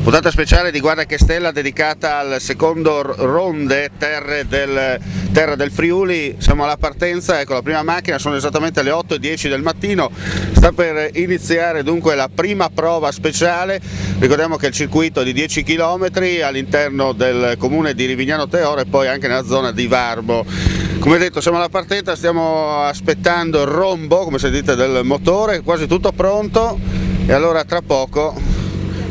Puntata speciale di Guarda che Stella dedicata al secondo Ronde Terra del Friuli. Siamo alla partenza, ecco la prima macchina, sono esattamente le 8:10 del mattino, sta per iniziare dunque la prima prova speciale. Ricordiamo che il circuito è di 10 km all'interno del comune di Rivignano Teoro e poi anche nella zona di Varbo. Come detto, siamo alla partenza, stiamo aspettando il rombo, come sentite, del motore, quasi tutto pronto, e allora tra poco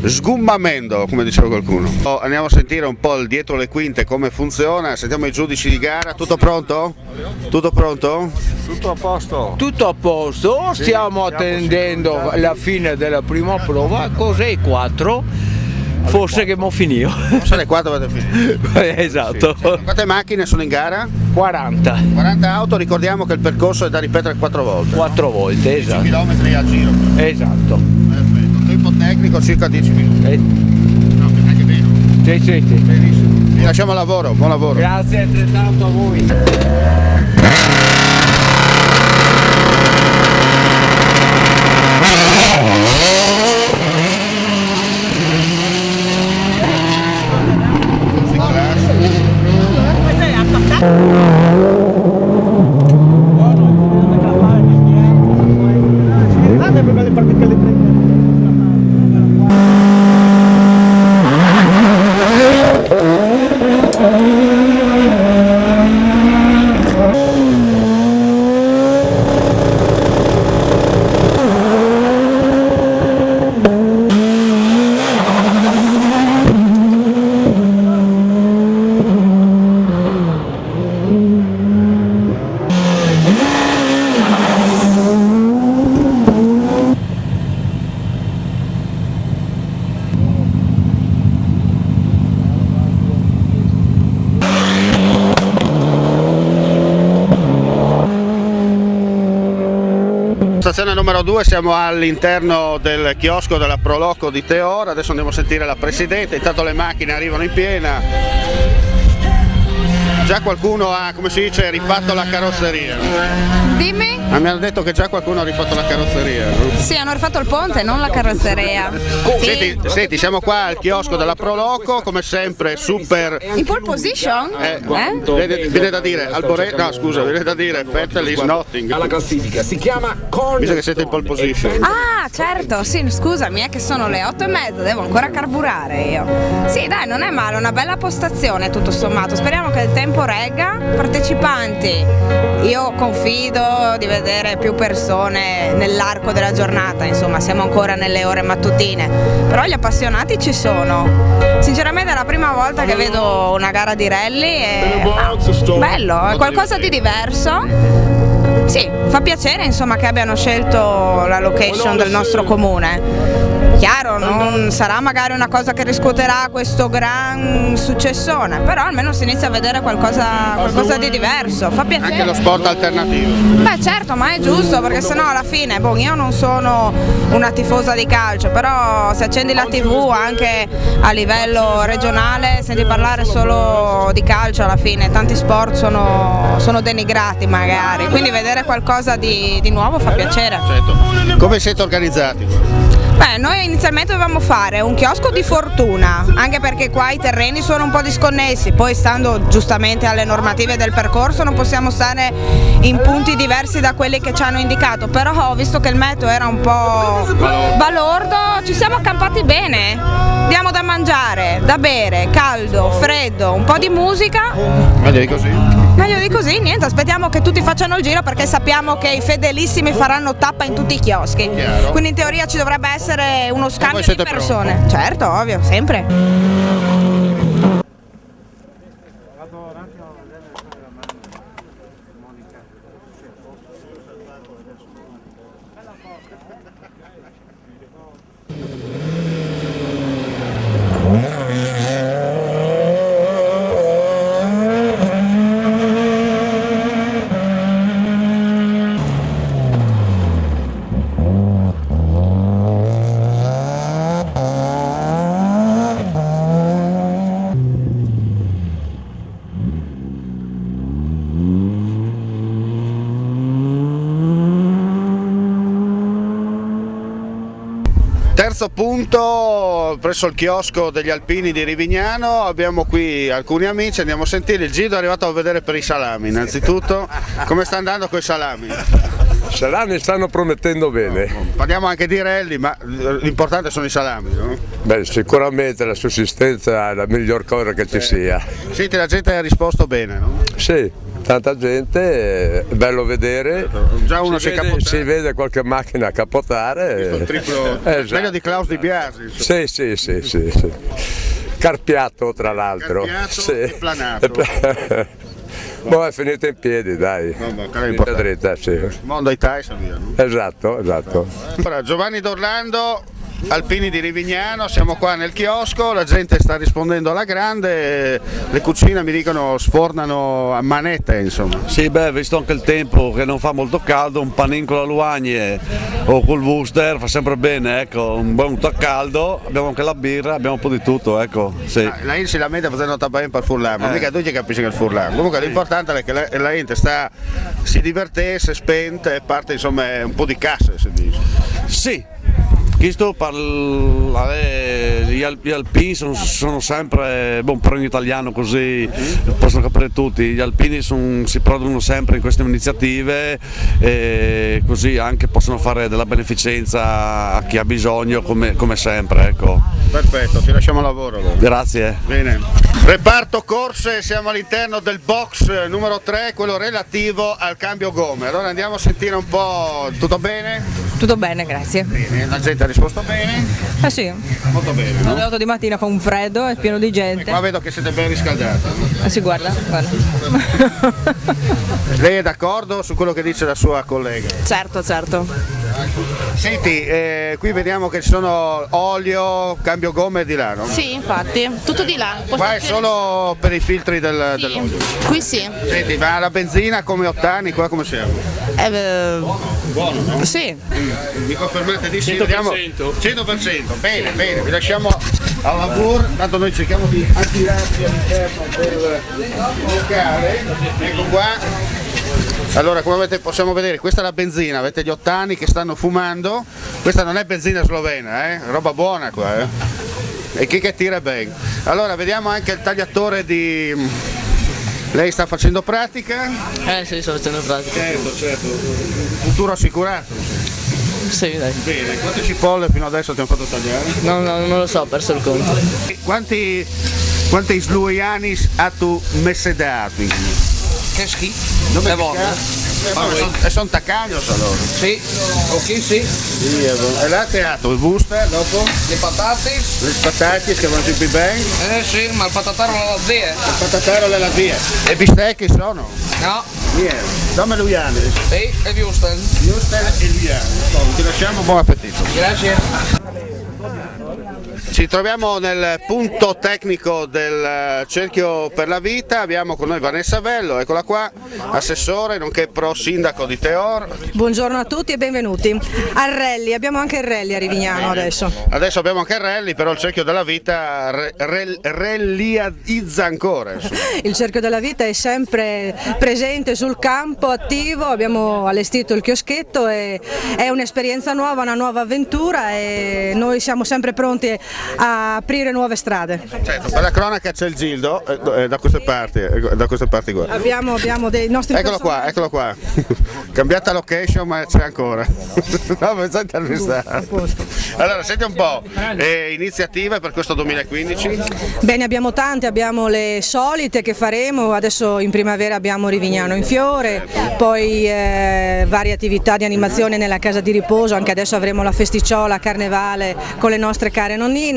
sgummamento, come diceva qualcuno. Andiamo a sentire un po' il dietro le quinte come funziona, sentiamo i giudici di gara. Tutto pronto? Tutto pronto? Tutto a posto. Tutto a posto, Sì, stiamo attendendo la fine della prima prova, cos'è 4? Forse che mo finito. Sono le 4 avete finito. Esatto. Sì. Quante macchine sono in gara? 40. 40 auto, ricordiamo che il percorso è da ripetere 4 volte. 4 volte, esatto. 10 km a giro. Esatto. Perfetto, tempo tecnico circa 10 minuti. No, anche meno. Sì. Benissimo. Vi lasciamo al lavoro, buon lavoro. Grazie altrettanto a voi. Stazione numero 2, siamo all'interno del chiosco della Proloco di Teora. Adesso andiamo a sentire la presidente, intanto le macchine arrivano in piena. Già qualcuno ha, come si dice, rifatto la carrozzeria. Dimmi? Mi hanno detto che già qualcuno ha rifatto la carrozzeria. Sì, hanno rifatto il ponte, non la carrozzeria. Sì. Senti, siamo qua al chiosco della Proloco, come sempre super. In pole position? Viene da dire viene da dire Vettel is nothing. Alla classifica si chiama Corner. Visto che siete in pole position. Ah, certo, sì, scusami, è che sono le 8:30, devo ancora carburare io. Sì, dai, non è male, una bella postazione tutto sommato. Speriamo che il tempo regga. Partecipanti, io confido di vedere più persone nell'arco della giornata, insomma, siamo ancora nelle ore mattutine, però gli appassionati ci sono. Sinceramente è la prima volta che vedo una gara di rally e bello, è qualcosa di diverso. Sì, fa piacere insomma che abbiano scelto la location del nostro comune. Chiaro, non sarà magari una cosa che riscuoterà questo gran successone, però almeno si inizia a vedere qualcosa di diverso, fa piacere. Anche lo sport alternativo. Beh certo, ma è giusto, perché sennò alla fine, io non sono una tifosa di calcio, però se accendi la TV anche a livello regionale senti parlare solo di calcio alla fine, tanti sport sono denigrati magari, quindi vedere qualcosa di nuovo fa piacere. Certo. Come siete organizzati? Beh, noi inizialmente dovevamo fare un chiosco di fortuna, anche perché qua i terreni sono un po' disconnessi, poi stando giustamente alle normative del percorso non possiamo stare in punti diversi da quelli che ci hanno indicato, però visto che il meteo era un po' balordo ci siamo accampati bene, diamo da mangiare, da bere, caldo, freddo, un po' di musica. Meglio di così? Meglio di così, niente, aspettiamo che tutti facciano il giro perché sappiamo che i fedelissimi faranno tappa in tutti i chioschi. Chiaro. Quindi in teoria ci dovrebbe essere uno scambio di siete persone. pronti? Certo, ovvio, sempre. terzo punto presso il chiosco degli Alpini di Rivignano, abbiamo qui alcuni amici, andiamo a sentire. Il Gido è arrivato a vedere per i salami. Innanzitutto, come sta andando con i salami? I salami stanno promettendo bene. Parliamo anche di rally, ma l'importante sono i salami, no? Beh, sicuramente la sussistenza è la miglior cosa che ci sia. Senti, la gente ha risposto bene, no? Sì, tanta gente, è bello vedere. Già uno si vede qualche macchina cappotare. Il triplo, esatto. Meglio di Klaus Di Biasi. Sì. Carpiato tra l'altro. Carpiato e planato. Poi è finita in piedi, dai. Finita dritta, sì. Mondo ai Tyson, via, no? Esatto. Allora, Giovanni D'Orlando, Alpini di Rivignano, siamo qua nel chiosco, la gente sta rispondendo alla grande, le cucine mi dicono sfornano a manette, insomma. Sì, visto anche il tempo che non fa molto caldo, un panin con la luagne o col Worcester fa sempre bene, ecco, un buon tè caldo, abbiamo anche la birra, abbiamo un po' di tutto, ecco. Sì. La gente si lamenta facendo tabacco per furlare, ma mica tu ci capisci che è il furlare. Comunque l'importante è che la gente si divertesse, spente e parte insomma un po' di casse, si dice. Sì. Questo gli alpini sono sempre, per un italiano così possono capire tutti, gli alpini si producono sempre in queste iniziative e così anche possono fare della beneficenza a chi ha bisogno come sempre. Ecco. Perfetto, ti lasciamo lavoro allora. Grazie. Bene. Reparto corse, siamo all'interno del box numero 3, quello relativo al cambio gomme. Allora andiamo a sentire un po', tutto bene? Tutto bene, grazie. Bene, la gente ha risposto bene? Sì. Molto bene, no? Alle 8 di mattina fa un freddo, è pieno di gente. Qua vedo che siete ben riscaldati. Si guarda. Lei è d'accordo su quello che dice la sua collega? Certo. Senti, qui vediamo che ci sono olio, cambio gomme di là, no? Sì, infatti, tutto di là. Qua è solo per i filtri dell'olio. Qui sì. Senti, ma la benzina come ottani, qua come siamo? Buono, no? Sì. Mi confermate di sì? 100%. Bene, vi lasciamo al lavoro, tanto noi cerchiamo di attirarci all'interno del locale. Ecco qua. Allora, come possiamo vedere, questa è la benzina, avete gli ottani che stanno fumando, questa non è benzina slovena, roba buona qua, e chi che tira bene. Allora, vediamo anche il tagliatore di... Lei sta facendo pratica? Sì, sto facendo pratica. Certo, futuro assicurato. Sì, dai. Bene, quante cipolle fino adesso ti hanno fatto tagliare? No, non lo so, ho perso il conto. Quanti sluianis ha tu messe dati? Che schifo. È buono? Sono taccagnos allora? Sì, ok, sì. E là teatro, il booster, dopo? Le patate? Le patate che vanno più bene? Sì, ma il patataro non la zia. Il patataro è la via. E bistecche sono? No. Niente. Dammi Luianis. Sì, e Wurstel. Wurstel e Luianis. Ti lasciamo, buon appetito. Grazie. Ci troviamo nel punto tecnico del cerchio per la vita, abbiamo con noi Vanessa Vello, eccola qua, assessore nonché pro sindaco di Teor. Buongiorno a tutti e benvenuti al rally, abbiamo anche il rally a Rivignano adesso. Adesso abbiamo anche il rally, però il cerchio della vita rallyizza ancora. Insomma. Il cerchio della vita è sempre presente sul campo, attivo, abbiamo allestito il chioschetto e è un'esperienza nuova, una nuova avventura e noi siamo sempre pronti a aprire nuove strade. Certo, per la cronaca c'è il Gildo da queste parti qua. Abbiamo dei nostri eccolo qua. Cambiata location ma c'è ancora. No, pensate al ristato. Allora, senti un po', iniziative per questo 2015? Bene, abbiamo tante, abbiamo le solite che faremo, adesso in primavera abbiamo Rivignano in fiore, poi varie attività di animazione nella casa di riposo, anche adesso avremo la festicciola, carnevale con le nostre care nonnine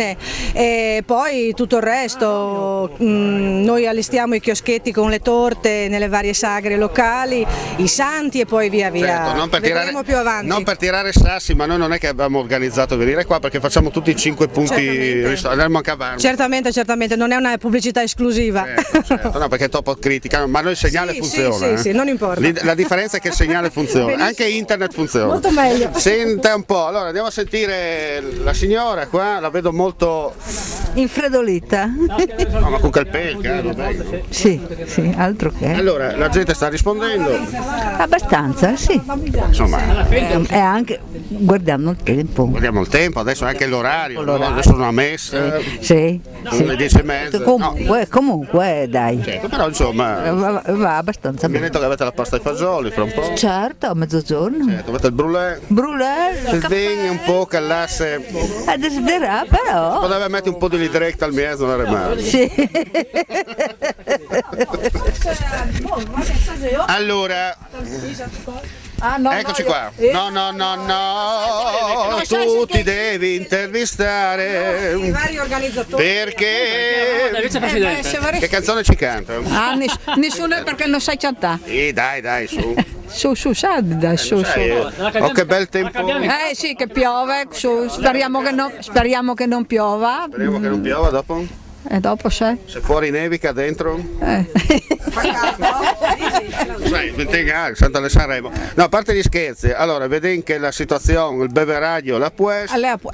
e poi tutto il resto, noi allestiamo i chioschetti con le torte nelle varie sagre locali, i santi e poi via via, certo, non per vedremo più avanti. Non per tirare sassi, ma noi non è che abbiamo organizzato venire qua perché facciamo tutti i 5 punti, andremo anche a Varno. Certamente, non è una pubblicità esclusiva. Certo. No, perché dopo criticano, ma noi il segnale funziona. Sì, non importa. La differenza è che il segnale funziona, benissimo. Anche internet funziona. Molto meglio. Senta un po', allora andiamo a sentire la signora qua, la vedo molto infreddolita. No, ma con calpelca, vabbè. Sì, altro che. Allora, la gente sta rispondendo? Abbastanza, sì. Insomma, E anche guardando il tempo. guardiamo il tempo, adesso anche l'orario, no? Adesso una messa, Sì. sono le 10:30. Comunque, dai. Certo, però insomma, Va abbastanza mi ha bene. detto che avete la pasta ai fagioli fra un po'. Certo, a mezzogiorno. Certo, avete il brulè. Brulè, Il vin un po' callasse, a desiderare però. poteva mettere un po' di direct al mezzo, non era male. Sì. Allora, eccoci qua. No, tu ti devi intervistare vari organizzatori. perché che canzone ci canta? Nessuno perché non sai cantare. Dai, su. Su, dai, su. Oh, che bel tempo. Sì, che piove, su, speriamo che non piova. Speriamo che non piova dopo. E dopo sai? Se fuori nevica, dentro. Sai, Santa Sanremo. No, a parte gli scherzi, allora vedi che la situazione, il beveraggio, la puoi.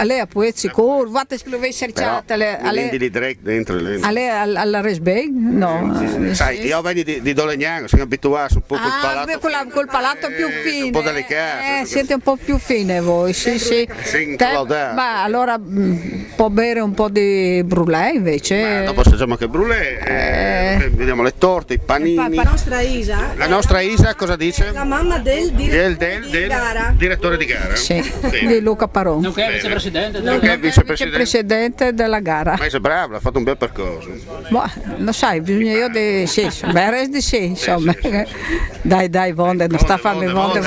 Lei può sicuro, guarda se lo vuoi cercate. Quindi di direct dentro. Alla Resbay? No. Sai, io vengo di Dolegnano, sono abituato un po' col palato. Col palato più fine. Un po' delicato. Siete un po' più fine voi, sì. Sì, Ma allora può bere un po' di brulè invece. Ma dopo assaggiamo anche il brulè, vediamo le torte, i panini. La nostra Isa. La nostra Isa cosa dice? La mamma del direttore di gara. Direttore di gara. Sì, Bene. di Luca Paron. Nonché vicepresidente. Nonché vicepresidente. Presidente della gara. Ma sei bravo, ha fatto un bel percorso. Boh, lo sai, bisogna io di sì, beh, di sì, insomma. Dai, Vonde, non sta a farmi Vonde.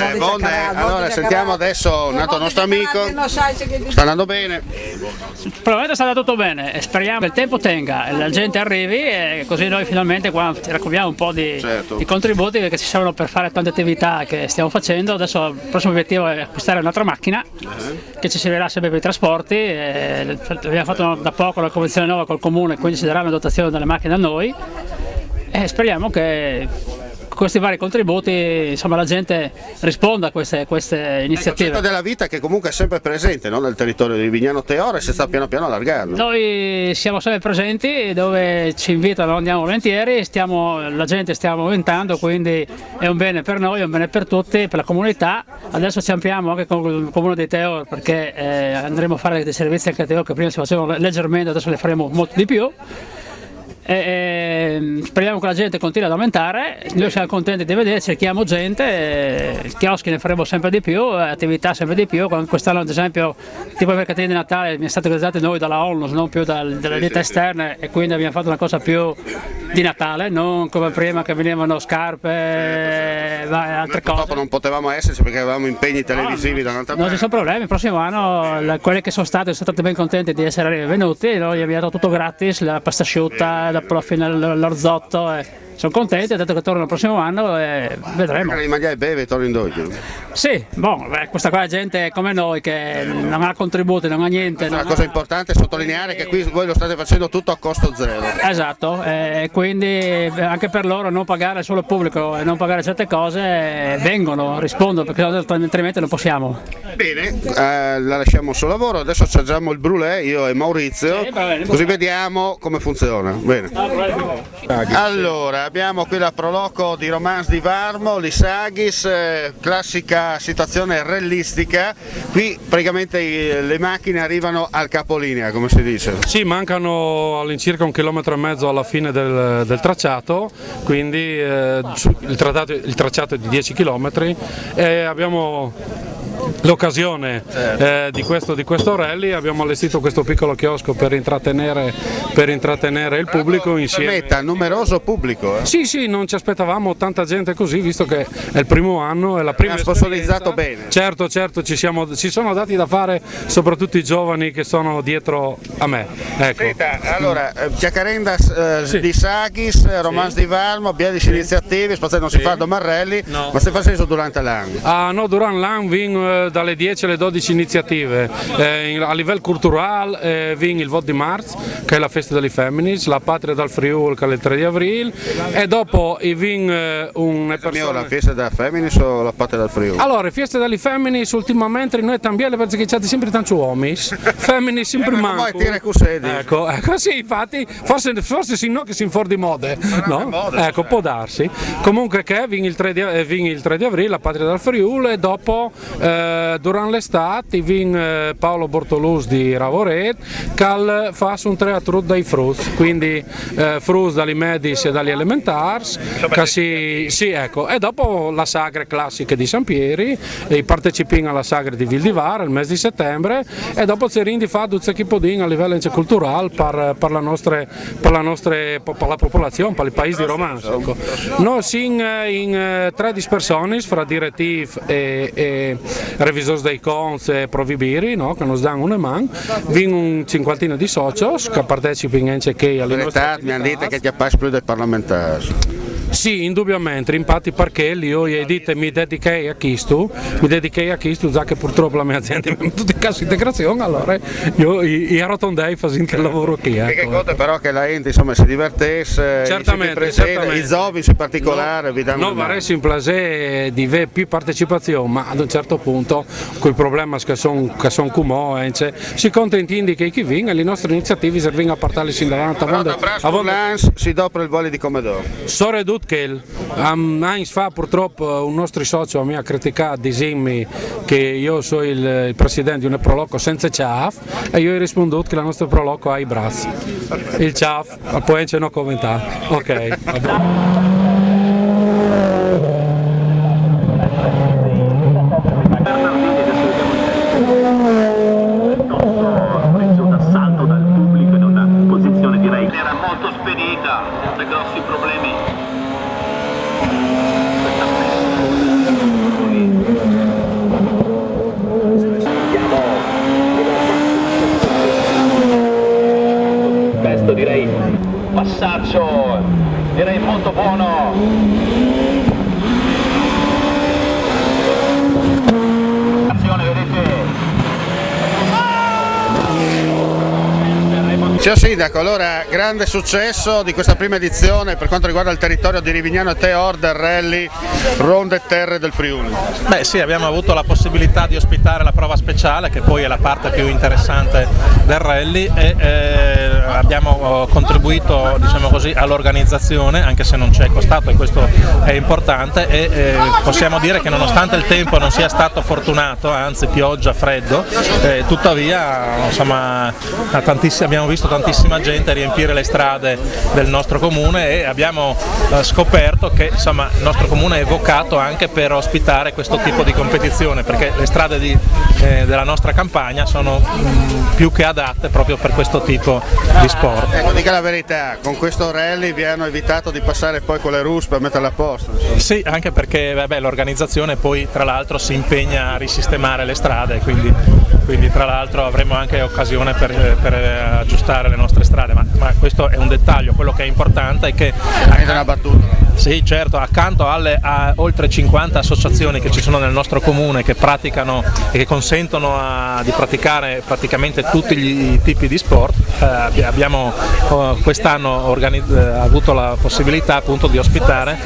Allora sentiamo adesso un altro nostro amico. Sta andando bene. Probabilmente sta andando tutto bene e speriamo che il tempo tenga, la gente arrivi e così noi finalmente qua raccogliamo un po' di contributi che ci servono per fare tante attività che stiamo facendo. Adesso il prossimo obiettivo è acquistare un'altra macchina che ci servirà sempre per i trasporti. Abbiamo fatto da poco la convenzione nuova col comune, quindi ci darà una dotazione delle macchine a noi e speriamo che questi vari contributi, insomma, la gente risponda a queste iniziative. Il concetto della vita che comunque è sempre presente, no? Nel territorio di Vignano Teore si sta piano piano allargando. Noi siamo sempre presenti, dove ci invitano andiamo volentieri, la gente stiamo aumentando, quindi è un bene per noi, è un bene per tutti, per la comunità. Adesso ci ampliamo anche con il comune di Teore perché andremo a fare dei servizi anche a Teore che prima si facevano leggermente, adesso le faremo molto di più. Speriamo che la gente continui ad aumentare, noi siamo contenti di vedere, cerchiamo gente, chioschi ne faremo sempre di più, attività sempre di più. Quest'anno ad esempio tipo i mercatini di Natale mi è stato organizzato noi dalla ONLUS, non più dalle ditte esterne, e quindi abbiamo fatto una cosa più di Natale, non come prima che venivano scarpe e altre cose. Purtroppo non potevamo esserci perché avevamo impegni televisivi da un'altra parte. Non ci sono problemi, il prossimo anno quelli che sono stati ben contenti di essere venuti, noi abbiamo dato tutto gratis, la pasta asciutta, la profila, l'orzotto. Sono contenti, ho detto che torno il prossimo anno e vedremo. Magari mangiare e beve e torno in doglio. Sì, questa qua è gente come noi che non ha contributi, non ha niente. La cosa importante è sottolineare che qui voi lo state facendo tutto a costo zero. Esatto, quindi anche per loro non pagare solo il pubblico e non pagare certe cose, vengono, rispondono, perché altrimenti non possiamo. Bene, la lasciamo sul lavoro, adesso assaggiamo il brulè, io e Maurizio, così vediamo come funziona. Bene. Allora, abbiamo qui la Proloco di Romans di Varmo, l'Isagis, classica situazione rellistica. Qui praticamente le macchine arrivano al capolinea, come si dice. Sì, mancano all'incirca 1,5 chilometri alla fine del tracciato, quindi il tracciato è di 10 km e abbiamo l'occasione di questo rally, abbiamo allestito questo piccolo chiosco per intrattenere il pubblico insieme. Numeroso pubblico. Sì, non ci aspettavamo tanta gente così, visto che è il primo anno, è la prima sponsorizzato bene. Certo, ci sono dati da fare, soprattutto i giovani che sono dietro a me. Ecco. Senta, allora, Chiacarenda di Sagis, Romans di Varmo, Bielici iniziative, non si fa da Marrelli, ma si fa durante l'anno. No, durante l'anno dalle 10 alle 12 iniziative. A livello culturale vin il Vot di Marzo, che è la festa delle femmine, la Patria dal Friuli, che è il 3 di aprile, e dopo vin la festa delle femmine o la Patria dal Friuli? Allora, festa delle femmine ultimamente noi cambiamo perché c'è sempre tanti uomini, femmine sempre manco. Ecco, sì, infatti, forse sì, no che si fuori di mode, no? Ecco, può darsi. Comunque che vin il 3 di aprile la Patria dal Friuli, e dopo durante l'estate vin Paolo Bortolus di Ravoret che fa un teatro dai frus, quindi frus dagli medis e dagli elementars, sì, ecco. E dopo la sagre classiche di San Pieri, e i partecipi alla sagre di Vildivar il mese di settembre, e dopo c'è di fa due chipodin a livello culturale per la popolazione, per il paese di Romanzo. Ecco. Noi siamo in 13 persone fra direttivi e revisori dei conti e provibiri, no? Che nos danno una mano, vengono un cinquantina di soci che partecipano anche alle nostre attività. Mi hanno detto che ti appassi più del parlamentare. Sì, indubbiamente, infatti perché io gli dite mi dedichei a questo, già che purtroppo la mia azienda mi ha tutti in cassa integrazione, allora io arrotondei facendo il lavoro qui. Ecco. Che conta però che la gente insomma si divertesse, certamente. I zombies in particolare vi danno. No, varesse un piacere di avere più partecipazione, ma ad un certo punto con i problemi che sono comuni, si contentindi che chi vinga, le nostre iniziative servono a portarle sin davanti. Si dopo il volo di Comodoro. Sore che anni fa purtroppo un nostro socio mi ha criticato dicendo che io sono il presidente di un proloco senza CAF, e io ho risposto che la nostra proloco ha i bracci, il CAF poi non commentare. Ok. d'assalto dal pubblico in una posizione direi era molto spedita, da grossi problemi. Questo direi passaggio direi molto buono. Azione, vedete. Ciao Sindaco, allora grande successo di questa prima edizione per quanto riguarda il territorio di Rivignano e Teor del rally Ronde Terre del Friuli. Beh sì, abbiamo avuto la possibilità di ospitare la prova speciale, che poi è la parte più interessante del rally, e abbiamo contribuito, diciamo così, all'organizzazione, anche se non ci è costato, e questo è importante, e possiamo dire che nonostante il tempo non sia stato fortunato, anzi pioggia, freddo, tuttavia insomma abbiamo visto tantissima gente riempire le strade del nostro comune, e abbiamo scoperto che insomma il nostro comune è vocato anche per ospitare questo tipo di competizione, perché le strade della nostra campagna sono più che adatte proprio per questo tipo di sport. Ecco, dica la verità, con questo rally vi hanno evitato di passare poi con le RUS per metterle a posto? Insomma. Sì, anche perché l'organizzazione poi tra l'altro si impegna a risistemare le strade, quindi tra l'altro avremo anche occasione per aggiustare le nostre strade, ma questo è un dettaglio. Quello che è importante è che una battuta. Sì, certo, accanto alle oltre 50 associazioni che ci sono nel nostro comune, che praticano e che consentono di praticare praticamente tutti i tipi di sport, abbiamo quest'anno avuto la possibilità appunto di ospitare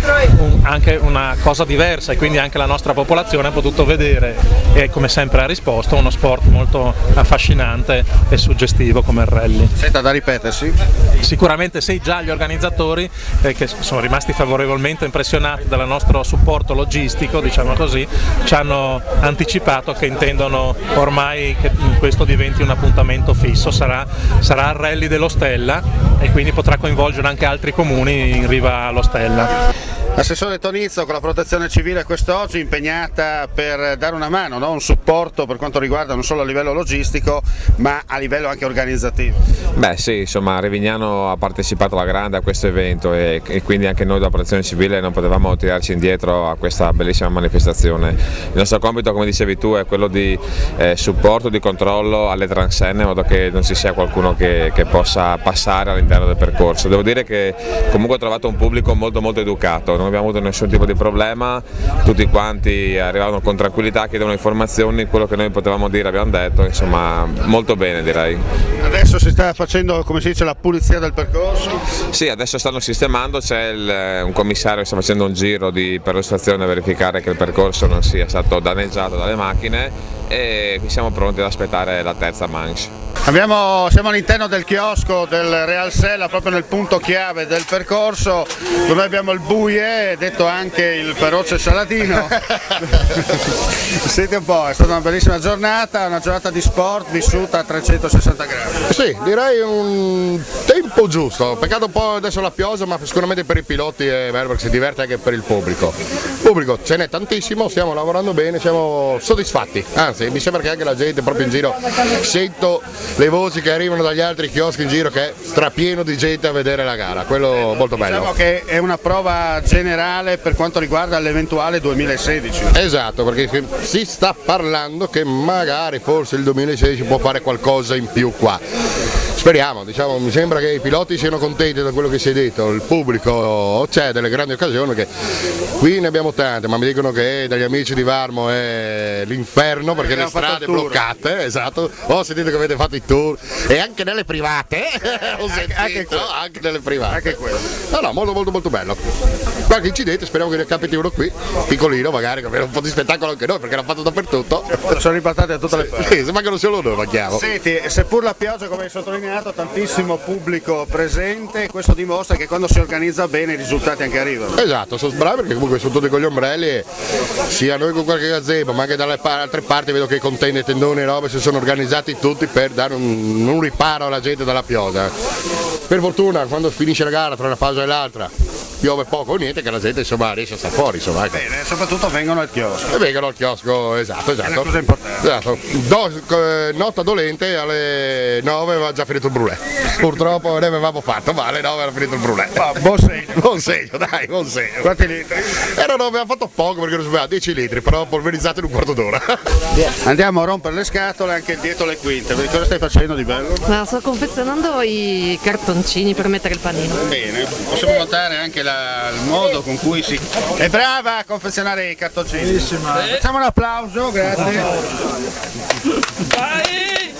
anche una cosa diversa, e quindi anche la nostra popolazione ha potuto vedere, e come sempre ha risposto, uno sport molto affascinante e suggestivo come il rally. Senta, da ripetersi? Sicuramente sì, già gli organizzatori che sono rimasti favorevolmente impressionati dal nostro supporto logistico, diciamo così, ci hanno anticipato che intendono ormai che questo diventi un appuntamento fisso, sarà il rally dello Stella, e quindi potrà coinvolgere anche altri comuni in riva allo Stella. Assessore Tonizzo, con la Protezione Civile quest'oggi impegnata per dare una mano, no? Un supporto per quanto riguarda non solo a livello logistico ma a livello anche organizzativo. Beh sì, insomma Rivignano ha partecipato alla grande a questo evento, e quindi anche noi della Protezione Civile non potevamo tirarci indietro a questa bellissima manifestazione. Il nostro compito, come dicevi tu, è quello di supporto, di controllo alle transenne, in modo che non ci sia qualcuno che possa passare all'interno del percorso. Devo dire che comunque ho trovato un pubblico molto educato, non abbiamo avuto nessun tipo di problema, tutti quanti arrivavano con tranquillità, chiedevano informazioni, quello che noi potevamo dire abbiamo detto, insomma molto bene direi. Adesso si sta facendo, come si dice, la pulizia del percorso? Sì, adesso stanno sistemando, c'è un commissario che sta facendo un giro per la stazione a verificare che il percorso non sia stato danneggiato dalle macchine e siamo pronti ad aspettare la terza manche. Siamo all'interno del chiosco del Real Sella, proprio nel punto chiave del percorso, dove abbiamo il Buie, detto anche il feroce Saladino. Senti un po', è stata una bellissima giornata, una giornata di sport vissuta a 360 gradi. Sì, direi un tempo giusto, peccato un po' adesso la pioggia, ma sicuramente per i piloti è bello perché si diverte anche per il pubblico. Pubblico ce n'è tantissimo, stiamo lavorando bene, siamo soddisfatti, anzi mi sembra che anche la gente proprio in giro, sento le voci che arrivano dagli altri chioschi in giro che è strapieno di gente a vedere la gara, quello molto bello. Diciamo che è una prova generale per quanto riguarda l'eventuale 2016. Esatto, perché si sta parlando che magari forse il 2016 può fare qualcosa in più qua. Speriamo, diciamo, mi sembra che i piloti siano contenti da quello che si è detto, il pubblico, c'è delle grandi occasioni che qui ne abbiamo tante, ma mi dicono che dagli amici di Varmo è l'inferno perché le strade bloccate, esatto, ho sentito che avete fatto i tour e anche nelle private, ho sentito, anche nelle private. Anche quello. No, molto bello. Qualche incidente, speriamo che ne capiti uno qui, piccolino magari, che avere un po' di spettacolo anche noi perché l'hanno fatto dappertutto. Sono ribaltati da tutte le parti. Sì, se mancano solo noi manchiamo. Senti, seppur la pioggia, come hai sottolineato, tantissimo pubblico presente, questo dimostra che quando si organizza bene i risultati anche arrivano. Esatto, sono bravi perché comunque sono tutti con gli ombrelli e sia noi con qualche gazebo ma anche dalle altre parti vedo che i container, tendoni e robe si sono organizzati tutti per dare un riparo alla gente dalla pioggia. Per fortuna quando finisce la gara tra una pausa e l'altra piove poco o niente che la gente insomma riesce a stare fuori insomma. Bene, soprattutto vengono al chiosco. E vengono al chiosco, esatto. È una cosa importante. Esatto. Nota dolente alle 9 aveva già finito il brulè. Purtroppo ne avevamo fatto, ma alle 9 era finito il brulè. Buon segno, dai, buon segno. Quanti litri? Aveva fatto poco perché non sapeva 10 litri, però polverizzato in un quarto d'ora. Andiamo a rompere le scatole anche dietro le quinte. Cosa stai facendo di bello? Ma sto confezionando i cartoncini per mettere il panino. Bene, possiamo notare anche il modo con cui si è brava a confezionare i cartoncini. Facciamo un applauso, grazie. Vai!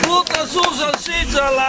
Tutta su salsiccia là!